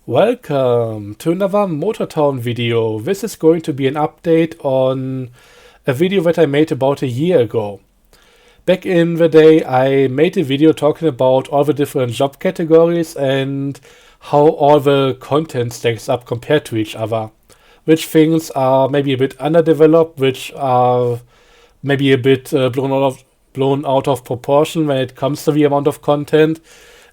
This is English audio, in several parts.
Welcome to another Motortown video. This is going to be an update on a video that I made about a year ago. Back in the day, I made a video talking about all the different job categories and how all the content stacks up compared to each other. Which things are maybe a bit underdeveloped, which are maybe a bit blown out of proportion when it comes to the amount of content.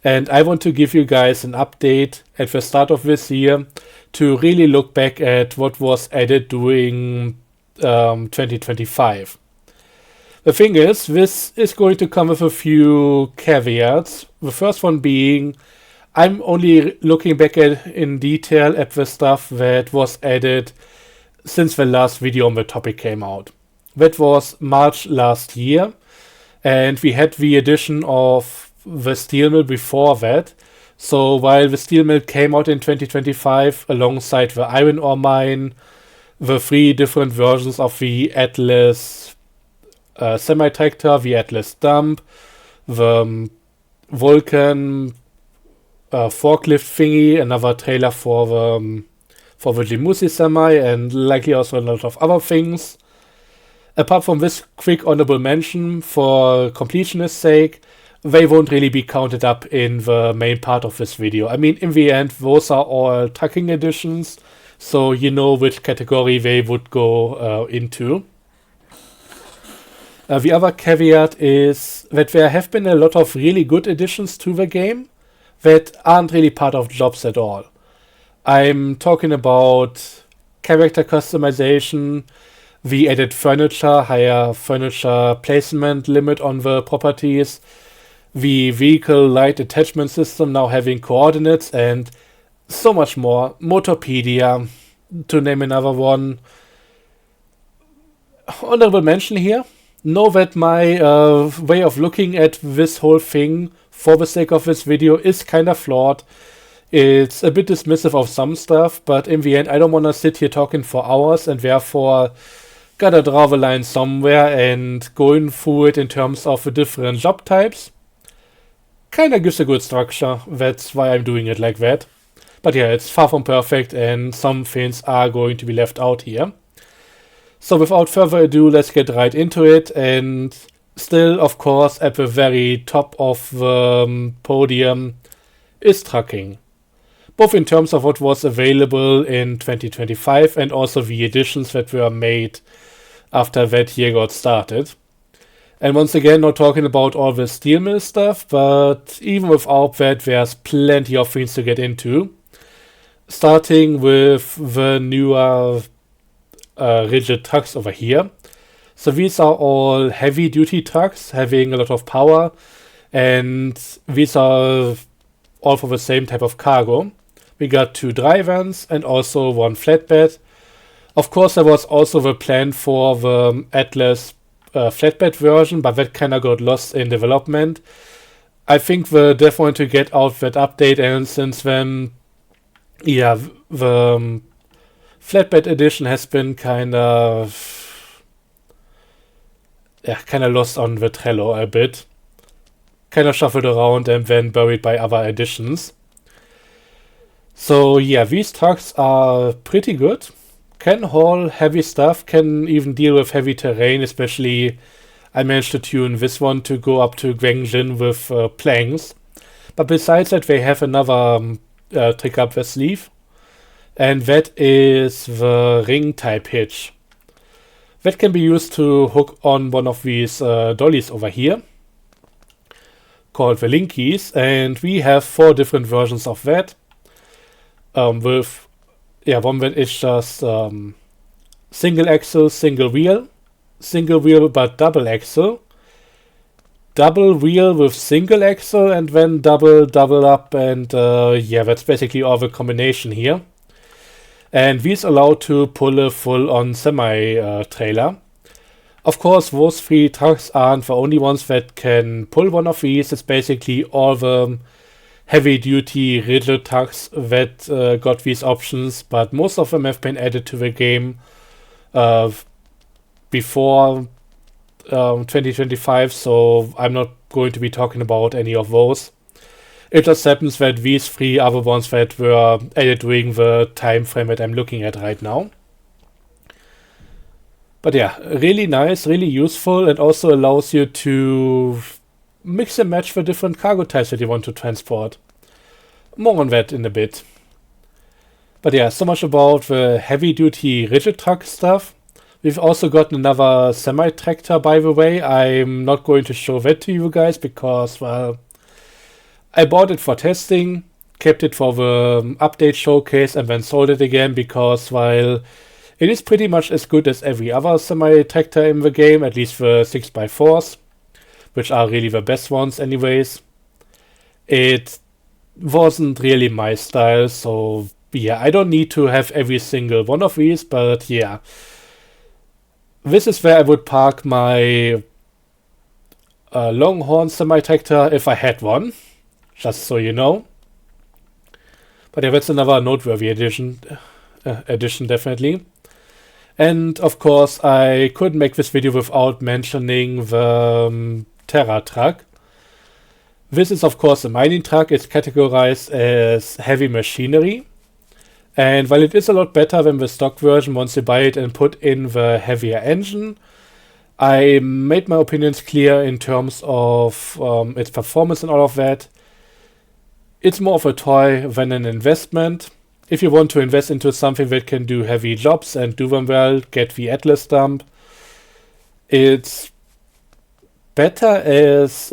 And I want to give you guys an update at the start of this year to really look back at what was added during 2025. The thing is, this is going to come with a few caveats. The first one being, I'm only looking back in detail at the stuff that was added since the last video on the topic came out. That was March last year, and we had the addition of the steel mill before that. So while the steel mill came out in 2025 alongside the iron ore mine, the three different versions of the Atlas semi-tractor, the Atlas dump, the Vulcan forklift thingy, another trailer for the Jimusi semi, and likely also a lot of other things. Apart from this quick honorable mention, for completionist's sake, they won't really be counted up in the main part of this video. I mean, in the end, those are all trucking additions, so you know which category they would go into. The other caveat is that there have been a lot of really good additions to the game that aren't really part of jobs at all. I'm talking about character customization, the added furniture, higher furniture placement limit on the properties, the vehicle light attachment system now having coordinates, and so much more. Motorpedia, to name another one. Honorable mention here. Know that my way of looking at this whole thing for the sake of this video is kind of flawed. It's a bit dismissive of some stuff, but in the end I don't want to sit here talking for hours, and therefore gotta draw the line somewhere, and going through it in terms of the different job types kinda gives a good structure. That's why I'm doing it like that. But yeah, it's far from perfect, and some things are going to be left out here. So without further ado, let's get right into it. And still, of course, at the very top of the podium is trucking. Both in terms of what was available in 2025 and also the additions that were made after that year got started. And once again, not talking about all the steel mill stuff, but even without that, there's plenty of things to get into. Starting with the newer rigid trucks over here. So these are all heavy duty trucks having a lot of power, and these are all for the same type of cargo. We got 2 dry vans and also 1 flatbed. Of course, there was also the plan for the Atlas flatbed version, but that kind of got lost in development. I think the dev wanted to get out that update, and since then, yeah, the flatbed edition has been kind of lost on the Trello a bit. Kind of shuffled around and then buried by other additions. So yeah, these trucks are pretty good. Can haul heavy stuff, can even deal with heavy terrain, especially I managed to tune this one to go up to Guangjin with planks. But besides that, they have another trick up their sleeve, and that is the ring type hitch. That can be used to hook on one of these dollies over here, called the Linkies, and we have 4 different versions of that. One that is just single axle, single wheel but double axle, double wheel with single axle, and then double up, and that's basically all the combination here. And these allow to pull a full-on semi-trailer. Of course, those 3 trucks aren't the only ones that can pull one of these. It's basically all the heavy-duty rigid trucks that got these options, but most of them have been added to the game before 2025, so I'm not going to be talking about any of those. It just happens that these three other ones that were added during the time frame that I'm looking at right now. But yeah, really nice, really useful, and also allows you to mix and match the different cargo types that you want to transport. More on that in a bit. But yeah, so much about the heavy-duty rigid truck stuff. We've also gotten another semi-tractor, by the way. I'm not going to show that to you guys because, well, I bought it for testing, kept it for the update showcase, and then sold it again because, while it is pretty much as good as every other semi-tractor in the game, at least the 6x4s, which are really the best ones anyways, it wasn't really my style, so yeah, I don't need to have every single one of these, but yeah. This is where I would park my Longhorn semi-tractor if I had one, just so you know. But yeah, that's another noteworthy addition definitely. And of course, I couldn't make this video without mentioning the Terra truck. This is of course a mining truck. It's categorized as heavy machinery. And while it is a lot better than the stock version once you buy it and put in the heavier engine, I made my opinions clear in terms of its performance and all of that. It's more of a toy than an investment. If you want to invest into something that can do heavy jobs and do them well, get the Atlas dump. It's better as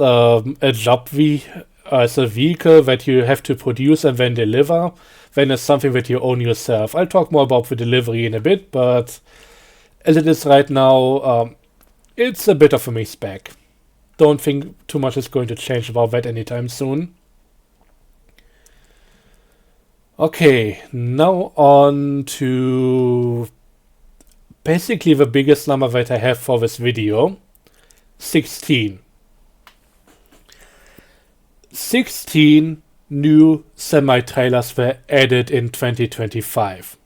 as a vehicle that you have to produce and then deliver, than as something that you own yourself. I'll talk more about the delivery in a bit, but as it is right now, it's a bit of a mixed bag. Don't think too much is going to change about that anytime soon. Okay, now on to basically the biggest number that I have for this video, 16. 16 new semi-trailers were added in 2025.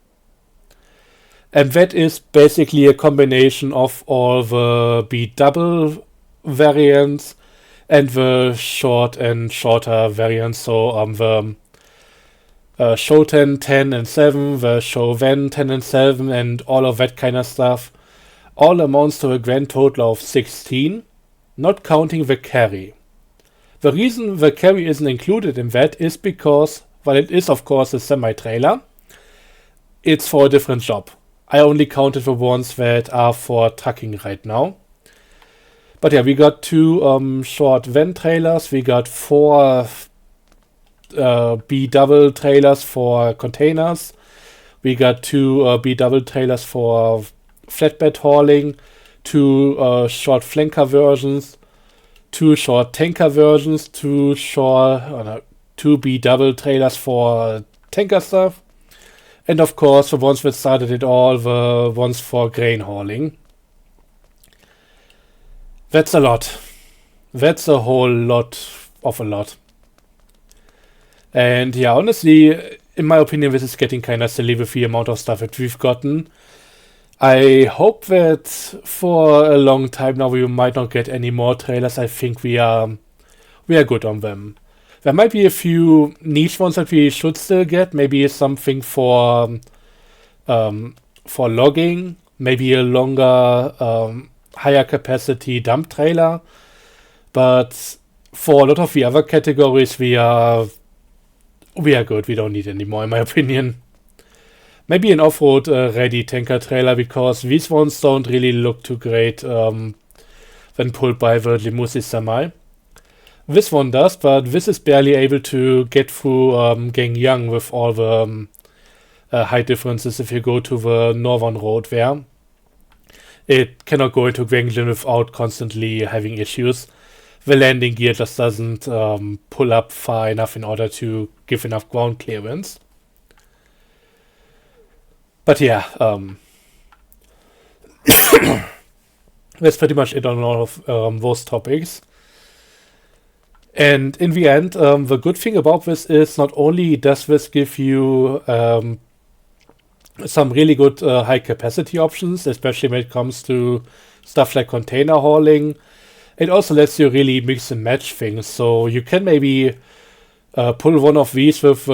And that is basically a combination of all the B-double variants and the short and shorter variants. So the Shoten 10 and 7, the Shoven 10 and 7, and all of that kind of stuff. All amounts to a grand total of 16, not counting the carry. The reason the carry isn't included in that is because, while it is of course a semi-trailer, it's for a different job. I only counted the ones that are for trucking right now. But yeah, we got 2 short van trailers, we got 4 B-double trailers for containers, we got 2 B-double trailers for flatbed hauling, 2 short flanker versions, 2 short tanker versions, 2 B-double trailers for tanker stuff, and of course the ones that started it all, the ones for grain hauling. That's a lot. That's a whole lot of a lot. And yeah, honestly, in my opinion, this is getting kind of silly with the amount of stuff that we've gotten. I hope that for a long time now we might not get any more trailers. I think we are good on them. There might be a few niche ones that we should still get. Maybe something for logging. Maybe a longer, higher capacity dump trailer. But for a lot of the other categories, we are good. We don't need any more, in my opinion. Maybe an off-road ready tanker trailer, because these ones don't really look too great when pulled by the Limousin Semi. This one does, but this is barely able to get through Gangyang with all the height differences if you go to the northern road there. It cannot go into Guanglin without constantly having issues. The landing gear just doesn't pull up far enough in order to give enough ground clearance. But yeah, that's pretty much it on all of those topics. And in the end, the good thing about this is not only does this give you some really good high capacity options, especially when it comes to stuff like container hauling, it also lets you really mix and match things. So you can maybe pull one of these with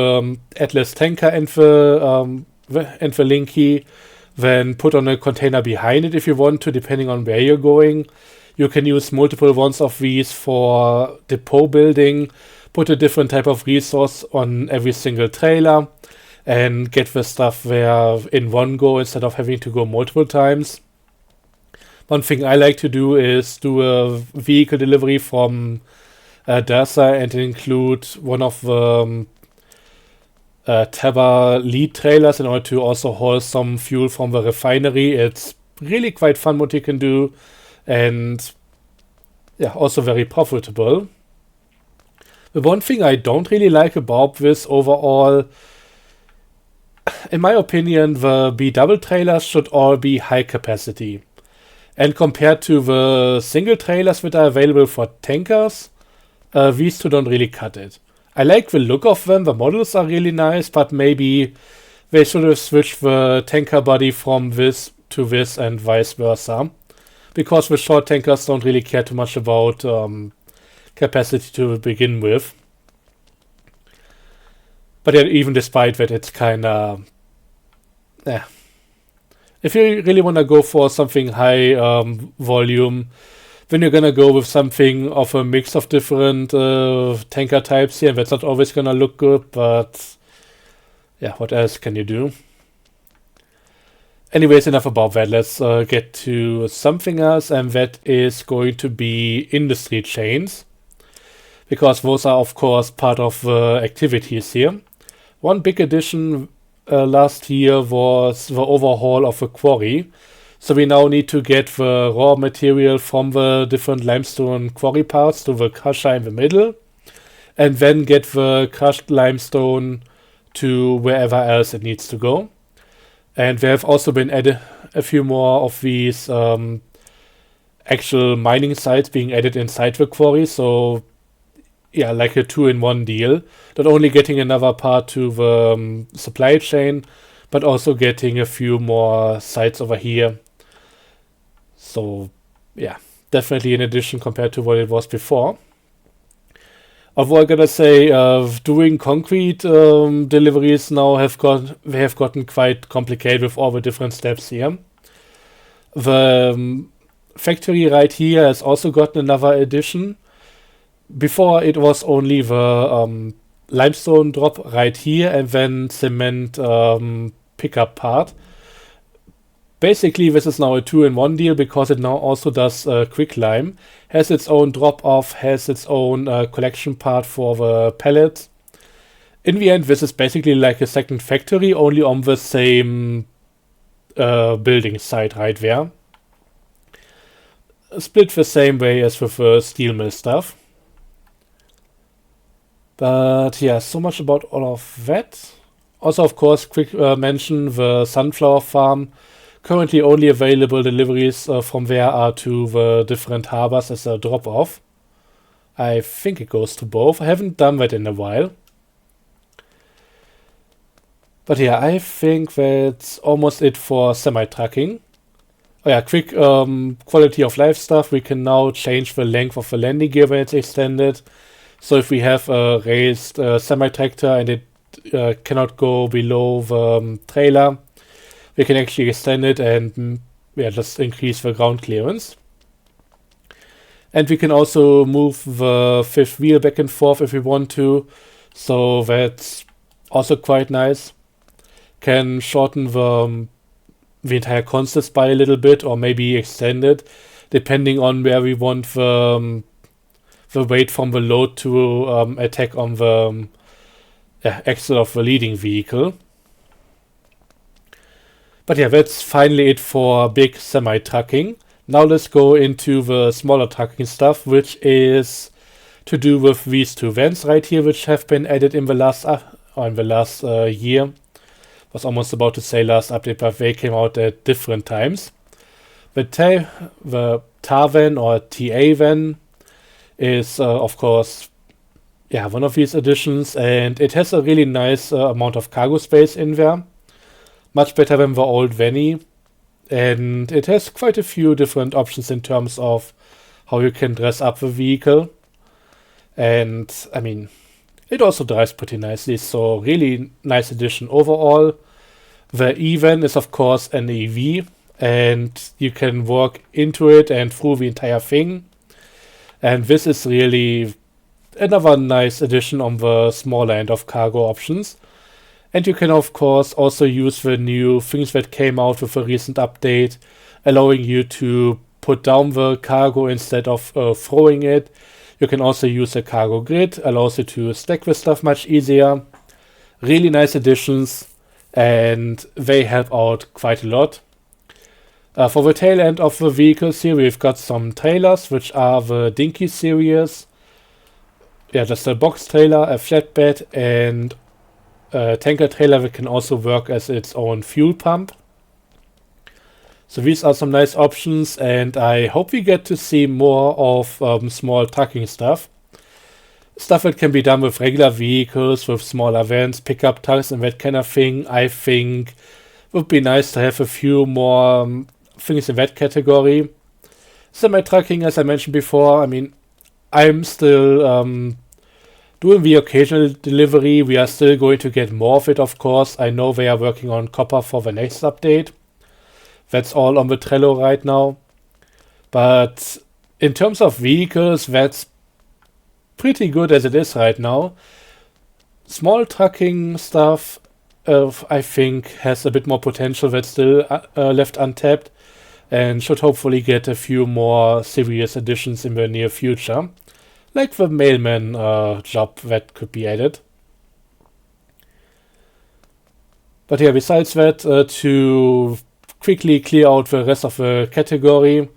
Atlas Tanker and the link key, then put on a container behind it if you want to, depending on where you're going. You can use multiple ones of these for depot building, put a different type of resource on every single trailer, and get the stuff there in one go instead of having to go multiple times. One thing I like to do is do a vehicle delivery from DASA and include one of the Teva lead trailers in order to also haul some fuel from the refinery. It's really quite fun what you can do, and yeah, also very profitable. The one thing I don't really like about this overall, in my opinion, the B-double trailers should all be high capacity. And compared to the single trailers that are available for tankers, these two don't really cut it. I like the look of them, the models are really nice, but maybe they should have switched the tanker body from this to this and vice versa. Because the short tankers don't really care too much about capacity to begin with. But yeah, even despite that, it's kinda... If you really want to go for something high volume, then you're gonna go with something of a mix of different tanker types here. That's not always gonna look good, but yeah, what else can you do? Anyways, enough about that. Let's get to something else, and that is going to be industry chains, because those are of course part of the activities here. One big addition last year was the overhaul of the quarry. So we now need to get the raw material from the different limestone quarry parts to the crusher in the middle, and then get the crushed limestone to wherever else it needs to go. And there have also been added a few more of these actual mining sites being added inside the quarry. So yeah, like a 2-in-1 deal. Not only getting another part to the supply chain, but also getting a few more sites over here. So yeah, definitely an addition compared to what it was before. Although I gotta say, doing concrete deliveries now have gotten quite complicated with all the different steps here. The factory right here has also gotten another addition. Before it was only the limestone drop right here and then cement pickup part. Basically, this is now a 2-in-1 deal because it now also does quicklime, has its own drop-off, has its own collection part for the pallets. In the end, this is basically like a second factory, only on the same building site right there. Split the same way as with the steel mill stuff. But yeah, so much about all of that. Also, of course, quick mention the sunflower farm. Currently only available deliveries from there are to the different harbors as a drop-off. I think it goes to both. I haven't done that in a while. But yeah, I think that's almost it for semi-trucking. Oh yeah, quick quality of life stuff. We can now change the length of the landing gear when it's extended. So if we have a raised semi-tractor and it cannot go below the trailer, we can actually extend it and just increase the ground clearance. And we can also move the fifth wheel back and forth if we want to. So that's also quite nice. Can shorten the entire consist by a little bit, or maybe extend it, depending on where we want the weight from the load to attack on the axle of the leading vehicle. But yeah, that's finally it for big semi-trucking. Now let's go into the smaller trucking stuff, which is to do with these two vans right here, which have been added in the last year. Was almost about to say last update, but they came out at different times. The TAR van or TA van is of course one of these additions, and it has a really nice amount of cargo space in there. Much better than the old Vanny, and it has quite a few different options in terms of how you can dress up the vehicle. And I mean, It also drives pretty nicely, so really nice addition overall. The E-Van is of course an EV, and you can work into it and through the entire thing. And this is really another nice addition on the smaller end of cargo options. And you can of course also use the new things that came out with a recent update, allowing you to put down the cargo instead of throwing it. You can also use a cargo grid, allows you to stack the stuff much easier. Really nice additions, and they help out quite a lot. For the tail end of the vehicles here, we've got some trailers, which are the Dinky series. Yeah, just a box trailer, a flatbed, and a tanker trailer that can also work as its own fuel pump. So these are some nice options, and I hope we get to see more of small trucking stuff. Stuff that can be done with regular vehicles, with smaller vans, pickup trucks, and that kind of thing. I think would be nice to have a few more things in that category. Semi-trucking, as I mentioned before, I mean, I'm still doing the occasional delivery. We are still going to get more of it, of course. I know they are working on copper for the next update. That's all on the Trello right now. But in terms of vehicles, that's pretty good as it is right now. Small trucking stuff, I think, has a bit more potential that's still left untapped, and should hopefully get a few more serious additions in the near future. Like the mailman job that could be added. But yeah, besides that, to quickly clear out the rest of the category,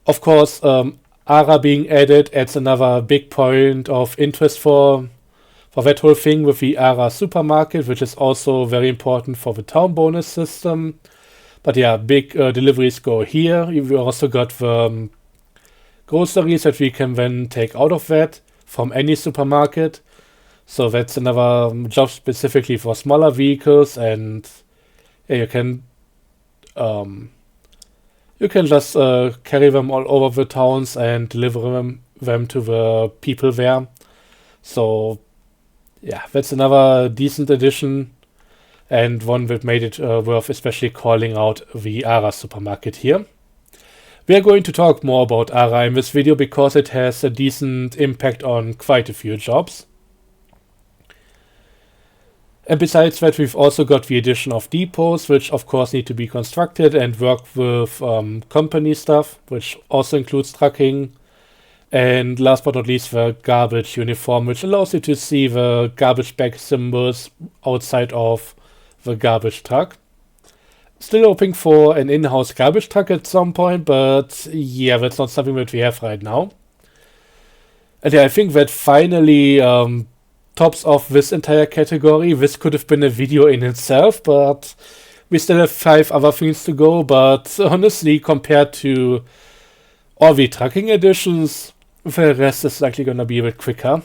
of course, ARA being added adds another big point of interest for that whole thing with the ARA supermarket, which is also very important for the town bonus system. But yeah, big deliveries go here. We also got the groceries that we can then take out of that from any supermarket. So that's another job specifically for smaller vehicles, and yeah, you can just carry them all over the towns and deliver them to the people there. So yeah, that's another decent addition, and one that made it worth especially calling out the ARA supermarket here. We are going to talk more about ARA in this video because it has a decent impact on quite a few jobs. And besides that, we've also got the addition of depots, which of course need to be constructed and work with company stuff, which also includes trucking. And last but not least, the garbage uniform, which allows you to see the garbage bag symbols outside of the garbage truck. Still hoping for an in-house garbage truck at some point, but yeah, that's not something that we have right now. And yeah, I think that finally tops off this entire category. This could have been a video in itself, but we still have 5 other things to go. But honestly, compared to all the trucking editions, the rest is likely gonna be a bit quicker.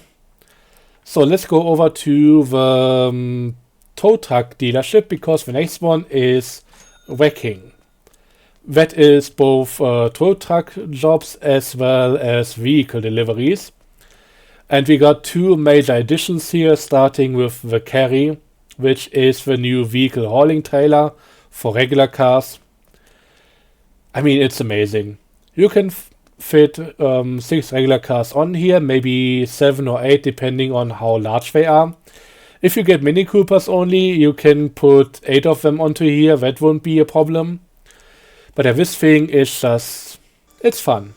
So let's go over to the tow truck dealership, because the next one is Whacking. That is both tow truck jobs as well as vehicle deliveries. And we got 2 major additions here, starting with the Carry, which is the new vehicle hauling trailer for regular cars. I mean, it's amazing. You can fit 6 regular cars on here, maybe 7 or 8 depending on how large they are. If you get Mini Coopers only, you can put 8 of them onto here, that won't be a problem. But yeah, this thing is just, it's fun.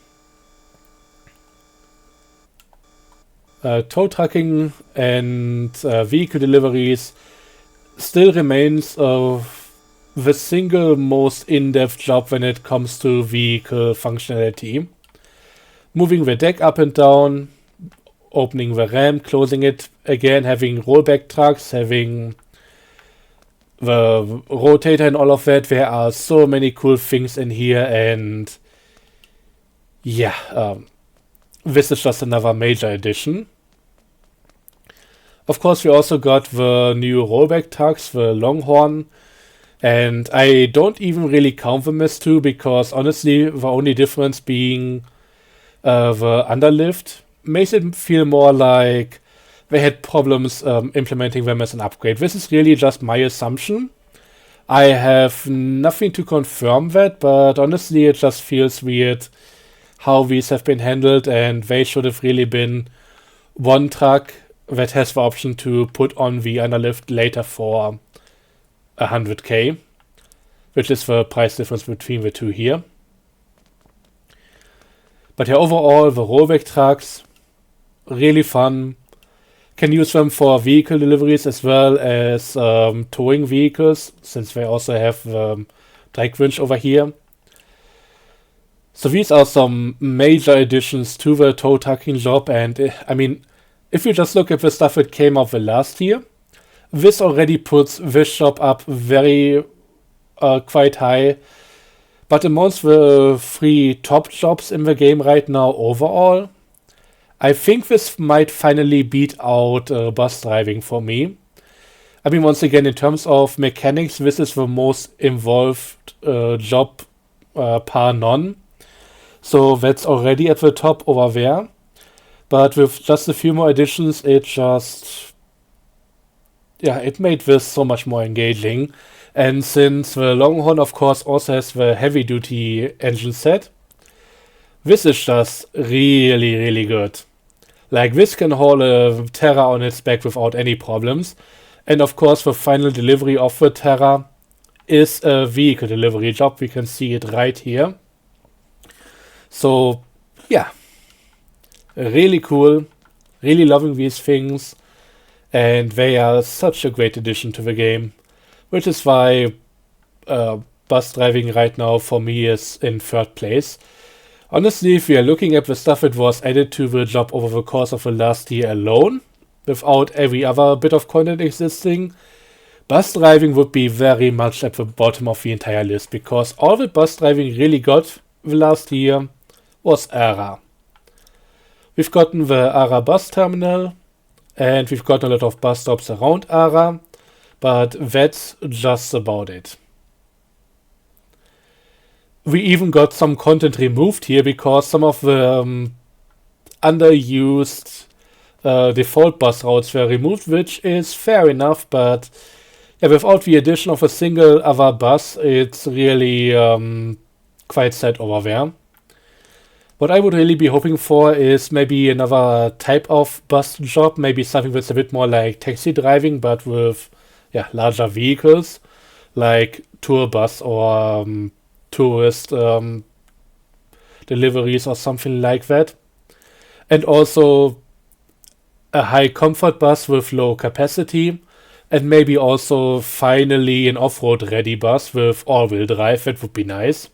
Tow trucking and vehicle deliveries still remains the single most in-depth job when it comes to vehicle functionality. Moving the deck up and down, opening the ramp, closing it again, having rollback trucks, having the rotator and all of that. There are so many cool things in here, and yeah, this is just another major addition. Of course, we also got the new rollback trucks, the Longhorn, and I don't even really count them as 2, because honestly, the only difference being the underlift makes it feel more like they had problems implementing them as an upgrade. This is really just my assumption. I have nothing to confirm that, but honestly it just feels weird how these have been handled, and they should have really been one truck that has the option to put on the underlift later for 100k, which is the price difference between the two here. But yeah, overall the rollback trucks, really fun. Can use them for vehicle deliveries as well as towing vehicles, since they also have the drag winch over here. So these are some major additions to the tow trucking job, and I mean, if you just look at the stuff that came out the last year, this already puts this job up very quite high. But amongst the 3 top jobs in the game right now overall, I think this might finally beat out bus driving for me. I mean, once again, in terms of mechanics, this is the most involved job par none. So that's already at the top over there. But with just a few more additions, it made this so much more engaging. And since the Longhorn, of course, also has the heavy-duty engine set, this is just really, really good. Like, this can haul a Terra on its back without any problems. And of course, the final delivery of the Terra is a vehicle delivery job. We can see it right here. So, yeah. Really cool. Really loving these things. And they are such a great addition to the game. Which is why bus driving right now for me is in 3rd place. Honestly, if we are looking at the stuff that was added to the job over the course of the last year alone, without every other bit of content existing, bus driving would be very much at the bottom of the entire list, because all that bus driving really got the last year was ARA. We've gotten the ARA bus terminal, and we've gotten a lot of bus stops around ARA, but that's just about it. We even got some content removed here because some of the underused default bus routes were removed, which is fair enough, but yeah, without the addition of a single other bus, it's really quite sad over there. What I would really be hoping for is maybe another type of bus job, maybe something that's a bit more like taxi driving, but with larger vehicles, like tour bus or tourist deliveries or something like that. And also a high comfort bus with low capacity, and maybe also finally an off-road ready bus with all-wheel drive. That would be nice.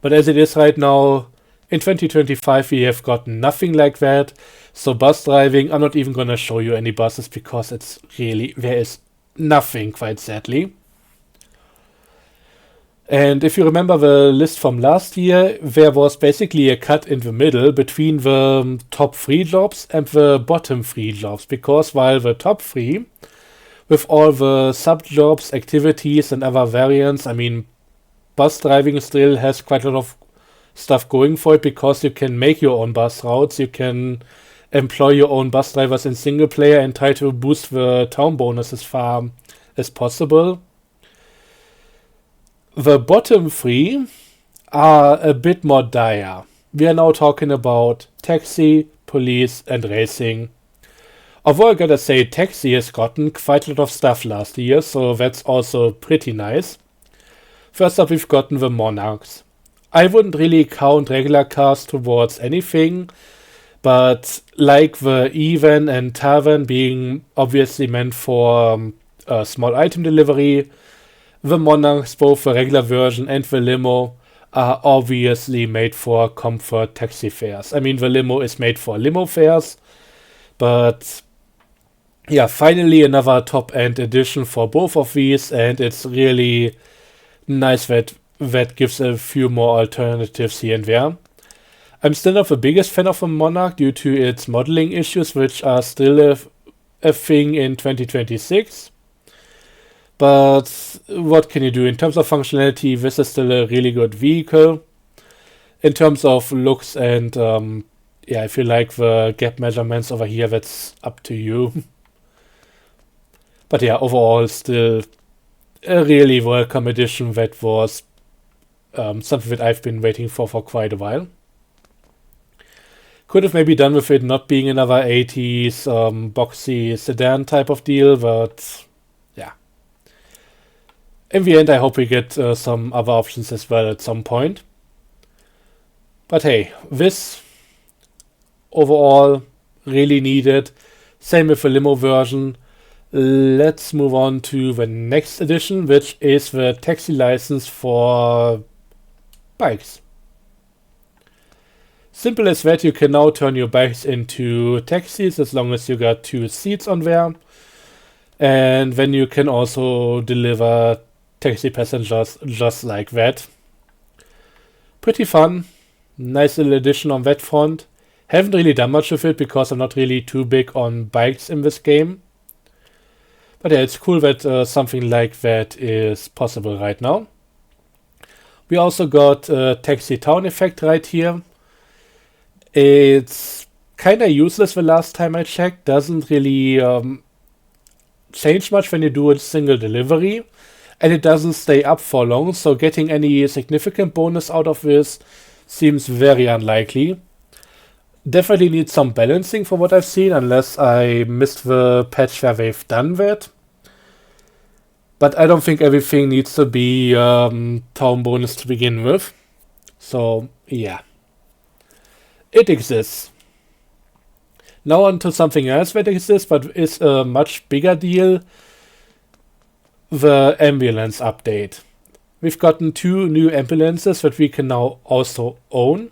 But as it is right now, in 2025 we have got nothing like that. So bus driving, I'm not even gonna show you any buses because it's really, there is nothing, quite sadly. And if you remember the list from last year, there was basically a cut in the middle between the top 3 jobs and the bottom 3 jobs, because while the top 3, with all the sub-jobs, activities and other variants, I mean, bus driving still has quite a lot of stuff going for it, because you can make your own bus routes, you can employ your own bus drivers in single player and try to boost the town bonus as far as possible. The bottom 3 are a bit more dire. We are now talking about taxi, police and racing. Although I gotta say, taxi has gotten quite a lot of stuff last year, so that's also pretty nice. First up, we've gotten the Monarchs. I wouldn't really count regular cars towards anything, but like the E-Van and Tarvan being obviously meant for small item delivery, the Monarchs, both the regular version and the limo, are obviously made for comfort taxi fares. I mean, the limo is made for limo fares, but yeah, finally another top-end edition for both of these, and it's really nice that gives a few more alternatives here and there. I'm still not the biggest fan of the Monarch due to its modeling issues, which are still a thing in 2026. But what can you do? In terms of functionality, this is still a really good vehicle. In terms of looks and yeah, if you like the gap measurements over here, that's up to you. But yeah, overall, still a really welcome addition that was something that I've been waiting for quite a while. Could have maybe done with it not being another 80s boxy sedan type of deal, but yeah. In the end, I hope we get some other options as well at some point. But hey, this overall really needed. Same with the limo version. Let's move on to the next edition, which is the taxi license for bikes. Simple as that, you can now turn your bikes into taxis as long as you got 2 seats on there. And then you can also deliver taxi passengers just like that. Pretty fun. Nice little addition on that front. Haven't really done much with it because I'm not really too big on bikes in this game. But yeah, it's cool that something like that is possible right now. We also got a taxi town effect right here. It's kinda useless the last time I checked. Doesn't really change much when you do a single delivery. And it doesn't stay up for long, so getting any significant bonus out of this seems very unlikely. Definitely need some balancing for what I've seen, unless I missed the patch where they've done that. But I don't think everything needs to be town bonus to begin with. So, yeah. It exists. Now on to something else that exists, but is a much bigger deal. The ambulance update. We've gotten 2 new ambulances that we can now also own.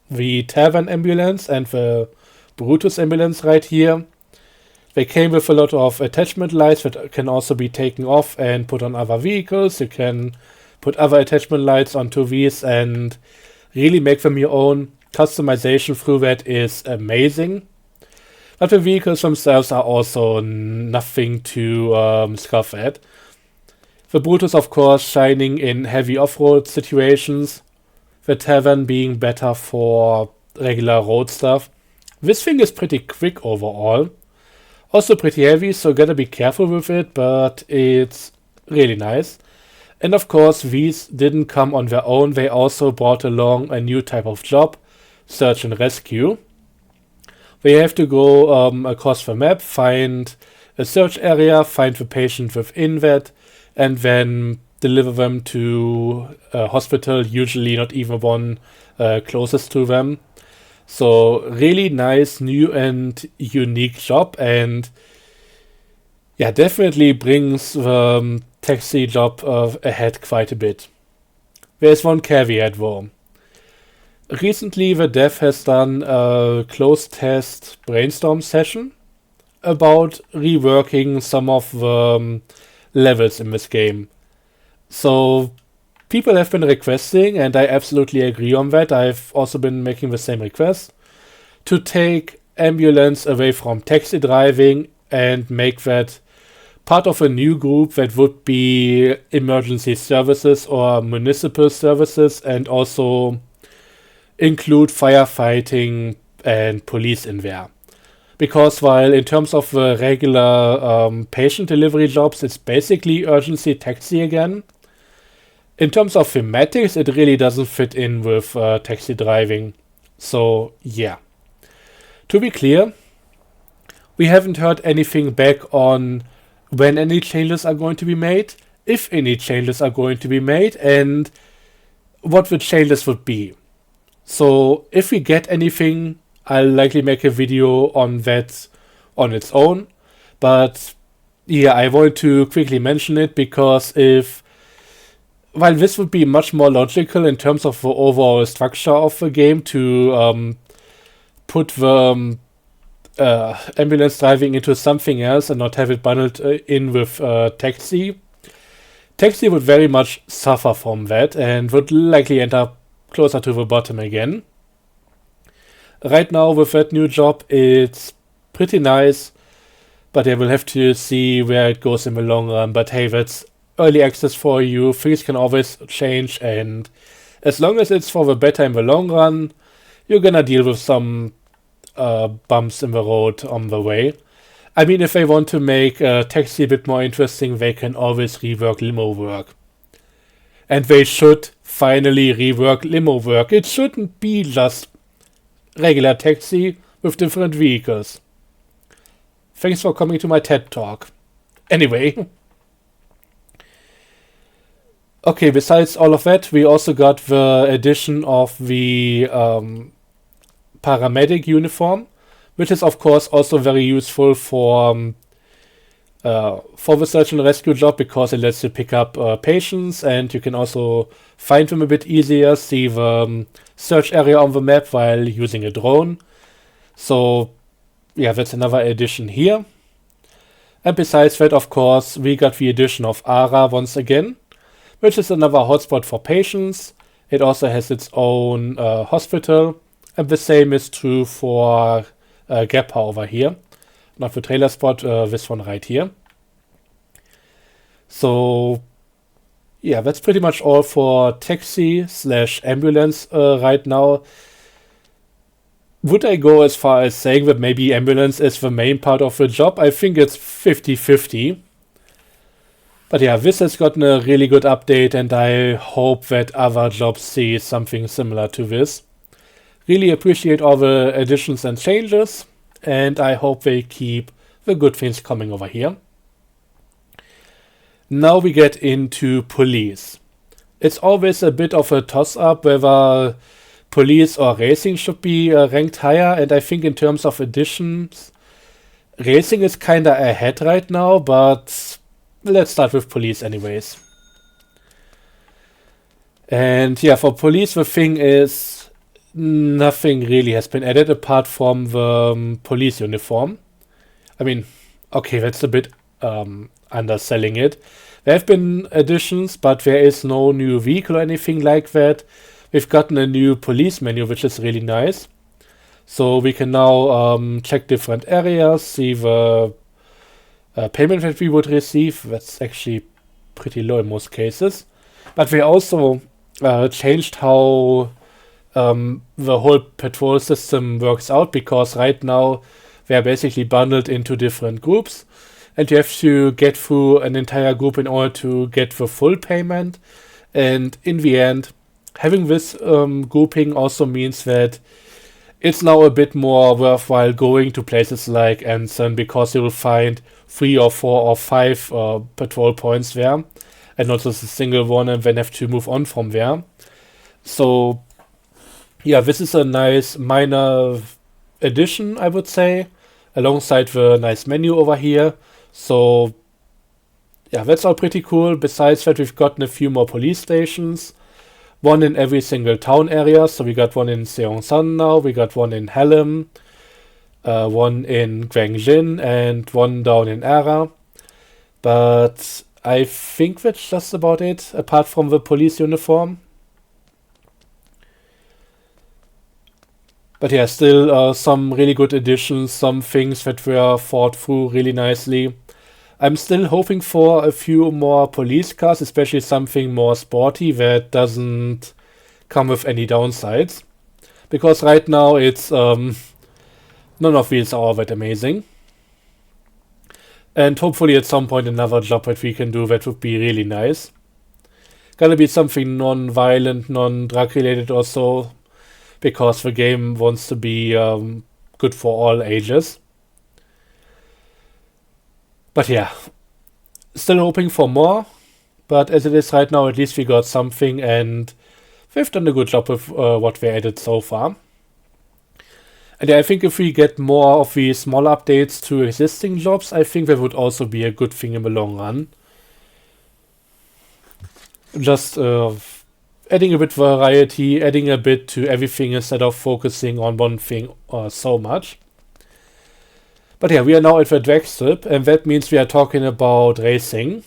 The Tavern ambulance and the Brutus ambulance right here. They came with a lot of attachment lights that can also be taken off and put on other vehicles. You can put other attachment lights onto these and really make them your own. Customization through that is amazing. But the vehicles themselves are also nothing to scoff at. The Brutus, of course, shining in heavy off-road situations. The Tavern being better for regular road stuff. This thing is pretty quick overall. Also pretty heavy, so gotta be careful with it, but it's really nice. And of course, these didn't come on their own. They also brought along a new type of job, search and rescue. They have to go across the map, find a search area, find the patient within that, and then deliver them to a hospital, usually not even one closest to them. So really nice, new and unique job, and yeah, definitely brings the taxi job ahead quite a bit. There's one caveat though. Recently the dev has done a closed test brainstorm session about reworking some of the levels in this game. So people have been requesting, and I absolutely agree on that. I've also been making the same request to take ambulance away from taxi driving and make that part of a new group that would be emergency services or municipal services, and also include firefighting and police in there. Because while in terms of the regular patient delivery jobs, it's basically urgency taxi again. In terms of thematics, it really doesn't fit in with taxi driving. So, yeah. To be clear, we haven't heard anything back on when any changes are going to be made, if any changes are going to be made, and what the changes would be. So, if we get anything, I'll likely make a video on that on its own. But, yeah, I want to quickly mention it because while this would be much more logical in terms of the overall structure of the game to put the ambulance driving into something else and not have it bundled in with taxi. Taxi would very much suffer from that and would likely end up closer to the bottom again. Right now with that new job, it's pretty nice, but I will have to see where it goes in the long run. But hey, that's early access for you. Things can always change, and as long as it's for the better in the long run, you're gonna deal with some bumps in the road on the way. I mean, if they want to make Taxi a bit more interesting, they can always rework limo work. And they should finally rework limo work. It shouldn't be just regular Taxi with different vehicles. Thanks for coming to my TED Talk. Anyway. Okay, besides all of that, we also got the addition of the paramedic uniform, which is of course also very useful for the search and rescue job, because it lets you pick up patients, and you can also find them a bit easier, see the search area on the map while using a drone. So yeah, that's another addition here. And besides that, of course, we got the addition of ARA once again, which is another hotspot for patients. It also has its own hospital, and the same is true for Gappa over here. Not the trailer spot, this one right here. So yeah, that's pretty much all for taxi/ambulance right now. Would I go as far as saying that maybe ambulance is the main part of the job? I think it's 50-50. But yeah, this has gotten a really good update, and I hope that other jobs see something similar to this. Really appreciate all the additions and changes, and I hope they keep the good things coming over here. Now we get into police. It's always a bit of a toss-up whether police or racing should be ranked higher, and I think in terms of additions, racing is kinda ahead right now, but let's start with police anyways. And yeah, for police the thing is, nothing really has been added apart from the police uniform. I mean, okay, that's a bit underselling it. There have been additions, but there is no new vehicle or anything like that. We've gotten a new police menu, which is really nice. So we can now check different areas, see the payment that we would receive. That's actually pretty low in most cases. But we also changed how the whole patrol system works out, because right now they are basically bundled into different groups, and you have to get through an entire group in order to get the full payment. And in the end, having this grouping also means that it's now a bit more worthwhile going to places like Anson, because you will find 3 or 4 or 5 patrol points there, and not just a single one, and then have to move on from there. So yeah, this is a nice minor addition, I would say, alongside the nice menu over here. So yeah, that's all pretty cool. Besides that, we've gotten a few more police stations. One in every single town area. So we got one in Seongsan now, we got one in Hallam, one in Gwangjin, and one down in Ara. But I think that's just about it, apart from the police uniform. But yeah, still some really good additions, some things that were thought through really nicely. I'm still hoping for a few more police cars, especially something more sporty that doesn't come with any downsides. Because right now it's none of these are all that amazing. And hopefully at some point another job that we can do that would be really nice. Gotta be something non-violent, non-drug related or so, because the game wants to be good for all ages. But yeah, still hoping for more, but as it is right now, at least we got something, and they've done a good job with what they added so far. And yeah, I think if we get more of these small updates to existing jobs, I think that would also be a good thing in the long run. Just adding a bit variety, adding a bit to everything instead of focusing on one thing so much. But yeah, we are now at the drag strip, and that means we are talking about racing.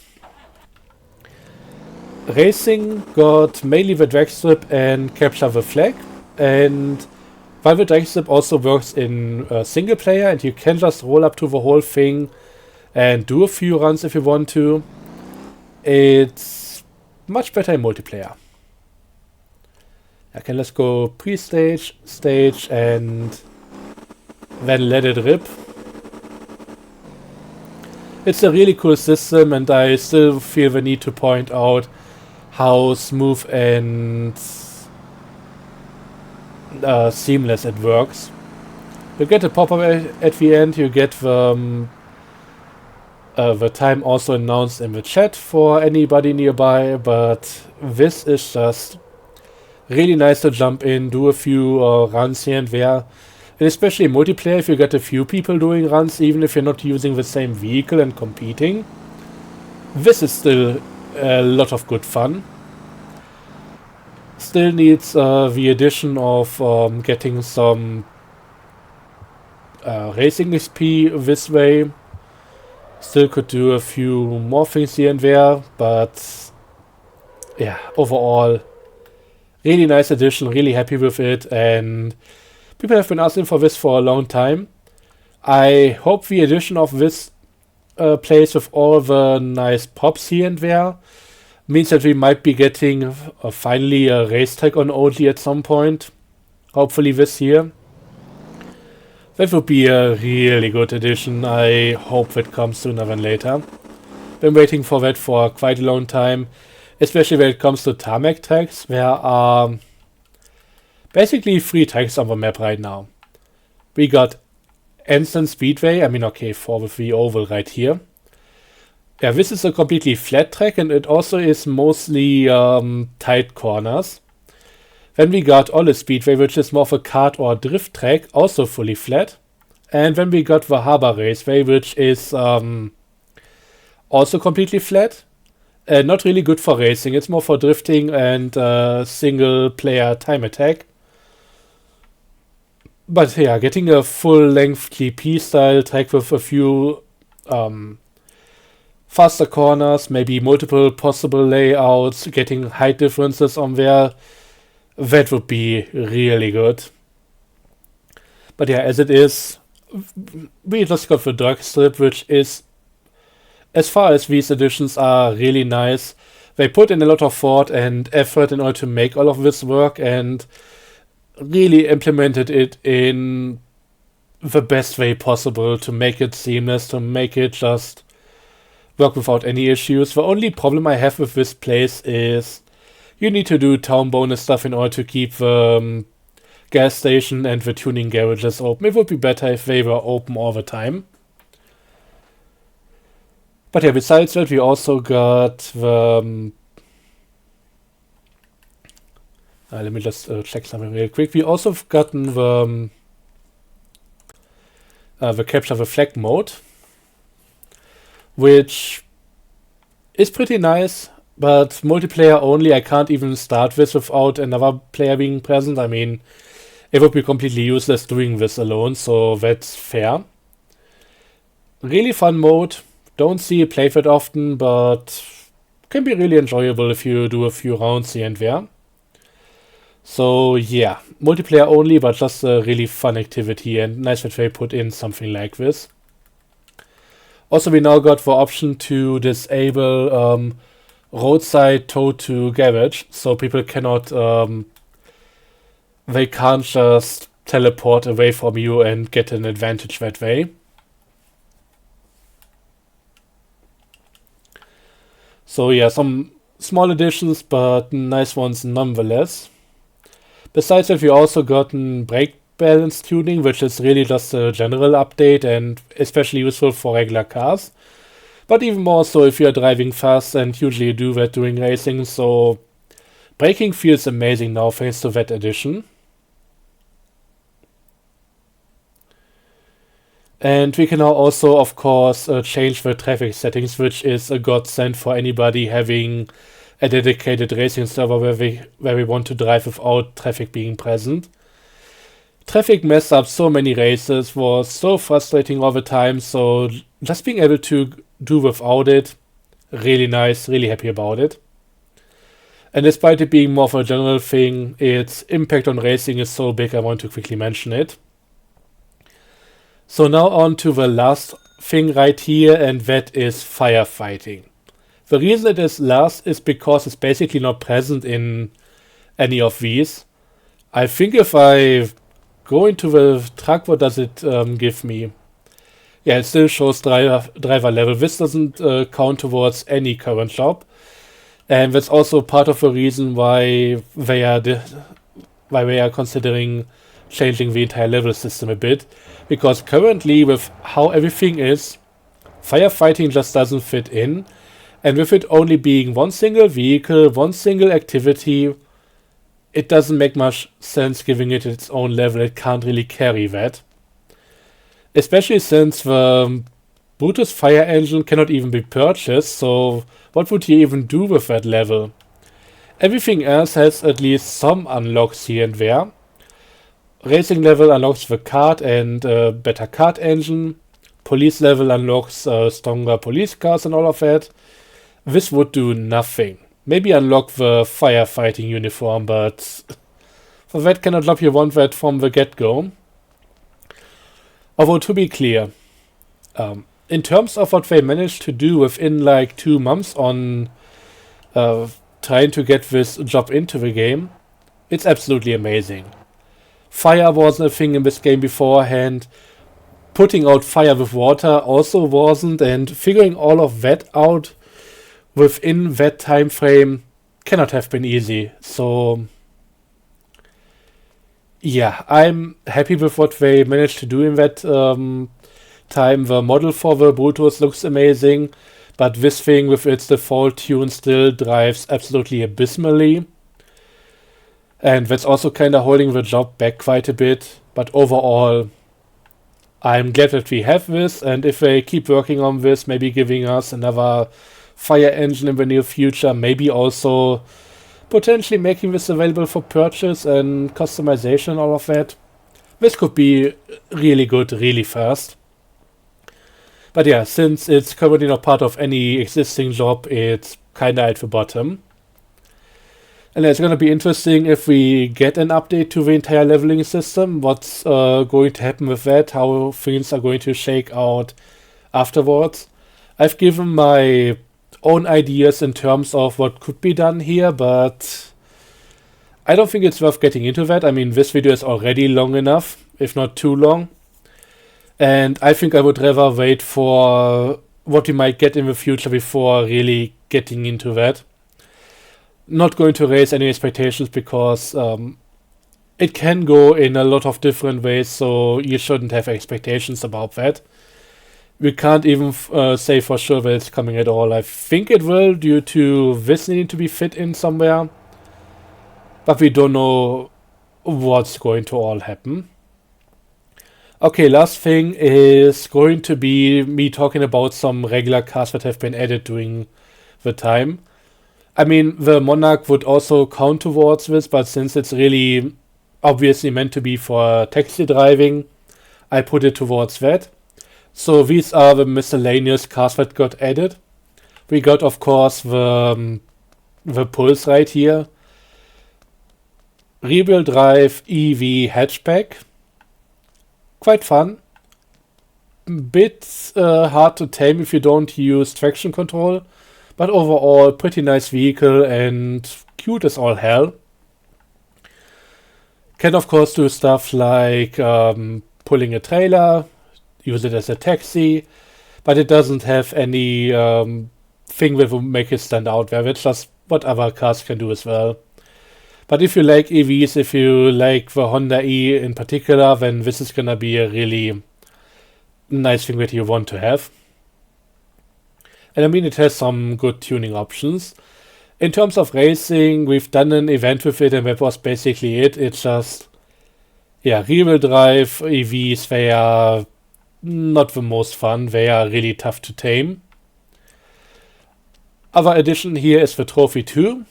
Racing got mainly the drag strip and capture the flag, and while the drag strip also works in single player, and you can just roll up to the whole thing and do a few runs if you want to, it's much better in multiplayer. Okay, let's go pre-stage, stage, and then let it rip. It's a really cool system, and I still feel the need to point out how smooth and seamless it works. You get a pop-up at the end, you get the time also announced in the chat for anybody nearby, but this is just really nice to jump in, do a few runs here and there. And especially in multiplayer, if you get a few people doing runs, even if you're not using the same vehicle and competing, this is still a lot of good fun. Still needs the addition of getting some racing XP this way. Still could do a few more things here and there, but yeah, overall, really nice addition, really happy with it, and people have been asking for this for a long time. I hope the addition of this place with all the nice pops here and there means that we might be getting finally a racetrack on OG at some point. Hopefully this year. That would be a really good addition. I hope it comes sooner than later. Been waiting for that for quite a long time. Especially when it comes to tarmac tracks. There are basically 3 tracks on the map right now. We got Anson Speedway. I mean, okay, 4 with the oval right here. Yeah, this is a completely flat track, and it also is mostly tight corners. Then we got Olle Speedway, which is more of a kart or drift track, also fully flat. And then we got the Harbor Raceway, which is also completely flat. Not really good for racing, it's more for drifting and single player time attack. But yeah, getting a full length GP style track with a few faster corners, maybe multiple possible layouts, getting height differences on there, that would be really good. But yeah, as it is, we just got the drag strip, which is, as far as these additions are, really nice. They put in a lot of thought and effort in order to make all of this work, and really implemented it in the best way possible to make it seamless, to make it just work without any issues. The only problem I have with this place is you need to do town bonus stuff in order to keep the gas station and the tuning garages open. It would be better if they were open all the time. But yeah, besides that, we also got the... let me just check something real quick. We also have gotten the capture the flag mode, which is pretty nice, but multiplayer only. I can't even start this without another player being present. I mean, it would be completely useless doing this alone, so that's fair. Really fun mode. Don't see it played that often, but can be really enjoyable if you do a few rounds here and there. So yeah, multiplayer only, but just a really fun activity, and nice that they put in something like this. Also, we now got the option to disable roadside tow to garage, so people cannot, they can't just teleport away from you and get an advantage that way. So yeah, some small additions, but nice ones nonetheless. Besides that, we also gotten brake balance tuning, which is really just a general update and especially useful for regular cars. But even more so if you're driving fast, and usually you do that during racing, so braking feels amazing now thanks to that addition. And we can now also, of course, change the traffic settings, which is a godsend for anybody having a dedicated racing server where we want to drive without traffic being present. Traffic messed up so many races, was so frustrating all the time, so just being able to do without it, really nice, really happy about it. And despite it being more of a general thing, its impact on racing is so big I want to quickly mention it. So now on to the last thing right here, and that is firefighting. The reason it is last is because it's basically not present in any of these. I think if I go into the truck, what does it give me? Yeah, it still shows driver level. This doesn't count towards any current job. And that's also part of the reason why they are considering changing the entire level system a bit. Because currently, with how everything is, firefighting just doesn't fit in. And with it only being one single vehicle, one single activity, it doesn't make much sense giving it its own level. It can't really carry that. Especially since the Brutus fire engine cannot even be purchased, so what would you even do with that level? Everything else has at least some unlocks here and there. Racing level unlocks the kart and better kart engine. Police level unlocks stronger police cars and all of that. This would do nothing. Maybe unlock the firefighting uniform, but for that kind of job you want that from the get-go. Although to be clear, in terms of what they managed to do within like 2 months on trying to get this job into the game, it's absolutely amazing. Fire wasn't a thing in this game beforehand. Putting out fire with water also wasn't, and figuring all of that out within that time frame cannot have been easy. So yeah, I'm happy with what they managed to do in that time. The model for the Brutus looks amazing, but this thing with its default tune still drives absolutely abysmally. And that's also kind of holding the job back quite a bit. But overall, I'm glad that we have this, and if they keep working on this, maybe giving us another fire engine in the near future, maybe also potentially making this available for purchase and customization, all of that, this could be really good, really fast. But yeah, since it's currently not part of any existing job, it's kinda at the bottom. And it's gonna be interesting if we get an update to the entire leveling system, what's going to happen with that, how things are going to shake out afterwards. I've given my own ideas in terms of what could be done here, but I don't think it's worth getting into that. I mean, this video is already long enough, if not too long. And I think I would rather wait for what we might get in the future before really getting into that. Not going to raise any expectations because it can go in a lot of different ways, so you shouldn't have expectations about that. We can't even say for sure that it's coming at all. I think it will due to this needing to be fit in somewhere, but we don't know what's going to all happen. Okay, last thing is going to be me talking about some regular cars that have been added during the time. I mean, the Monarch would also count towards this, but since it's really obviously meant to be for taxi driving, I put it towards that. So these are the miscellaneous cars that got added. We got, of course, the Pulse right here. Rear-wheel drive EV hatchback. Quite fun. Bit hard to tame if you don't use traction control. But overall, pretty nice vehicle and cute as all hell. Can of course do stuff like pulling a trailer, use it as a taxi, but it doesn't have any thing that will make it stand out there. That's just what other cars can do as well. But if you like EVs, if you like the Honda E in particular, then this is gonna be a really nice thing that you want to have. And I mean, it has some good tuning options. In terms of racing, we've done an event with it, and that was basically it. It's just, yeah, rear-wheel drive EVs, they are not the most fun. They are really tough to tame. Other addition here is the Trophy 2,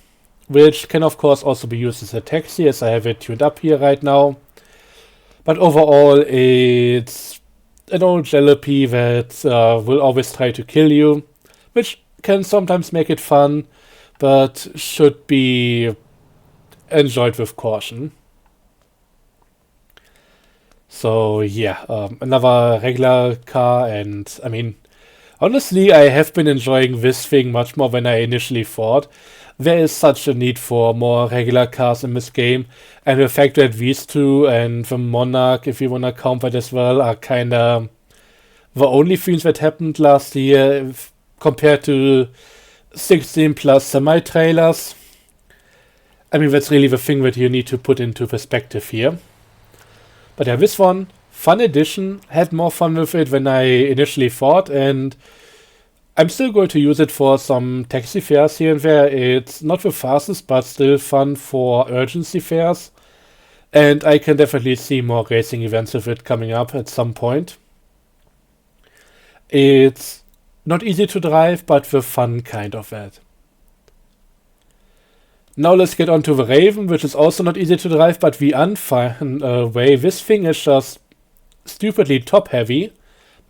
which can of course also be used as a taxi, as I have it tuned up here right now. But overall, it's an old jalopy that will always try to kill you, which can sometimes make it fun, but should be enjoyed with caution. So yeah, another regular car, and I mean, Honestly, I have been enjoying this thing much more than I initially thought. There is such a need for more regular cars in this game, and the fact that these two and the Monarch, if you wanna count that as well, are kinda the only things that happened last year compared to 16 plus semi-trailers. I mean, that's really the thing that you need to put into perspective here. But yeah, this one, fun addition, had more fun with it than I initially thought, and I'm still going to use it for some taxi fares here and there. It's not the fastest, but still fun for urgency fares. And I can definitely see more racing events with it coming up at some point. It's not easy to drive, but the fun kind of that. Now let's get on to the Raven, which is also not easy to drive, but the unfun way. This thing is just stupidly top heavy.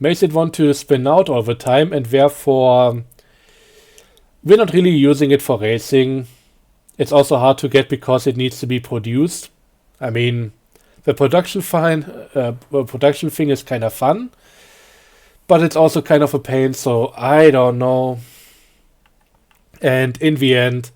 Makes it want to spin out all the time, and therefore we're not really using it for racing. It's also hard to get because it needs to be produced. I mean, the production thing is kind of fun, but it's also kind of a pain, so I don't know. And in the end,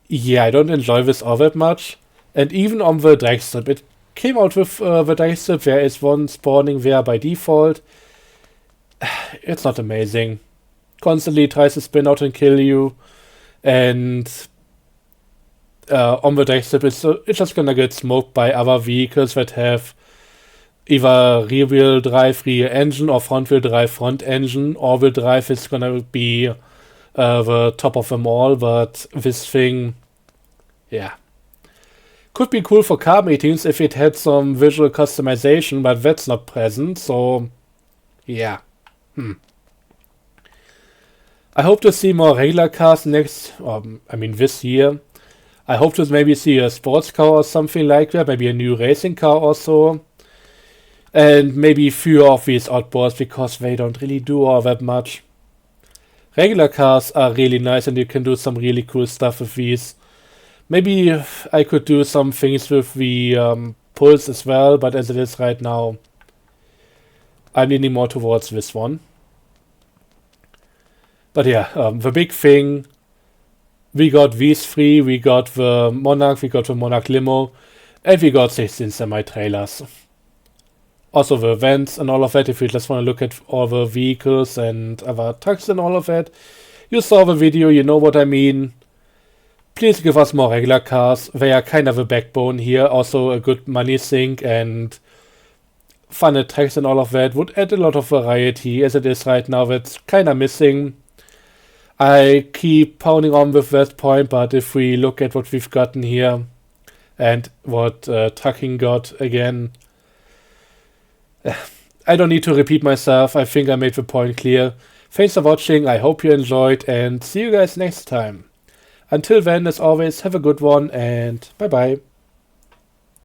yeah, I don't enjoy this all that much. And even on the drag strip, it came out with the drag strip. There is one spawning there by default. It's not amazing. Constantly tries to spin out and kill you. And on the drag strip, it's just gonna get smoked by other vehicles that have either rear-wheel drive, rear engine, or front-wheel drive, front engine. All-wheel drive is gonna be the top of them all, but this thing, yeah. Could be cool for car meetings if it had some visual customization, but that's not present, so yeah. I hope to see more regular cars this year. I hope to maybe see a sports car or something like that, maybe a new racing car or so. And maybe fewer of these oddballs because they don't really do all that much. Regular cars are really nice and you can do some really cool stuff with these. Maybe I could do some things with the Pulse as well, but as it is right now, I'm leaning more towards this one. But yeah, the big thing, we got these three, we got the Monarch Limo, and we got 16 semi-trailers. Also the events and all of that, if you just want to look at all the vehicles and other trucks and all of that. You saw the video, you know what I mean. Please give us more regular cars. They are kind of a backbone here. Also a good money sink and fun attacks and all of that would add a lot of variety. As it is right now, that's kind of missing. I keep pounding on with that point, but if we look at what we've gotten here and what trucking got again, I don't need to repeat myself. I think I made the point clear. Thanks for watching. I hope you enjoyed and see you guys next time. Until then, as always, have a good one and bye bye.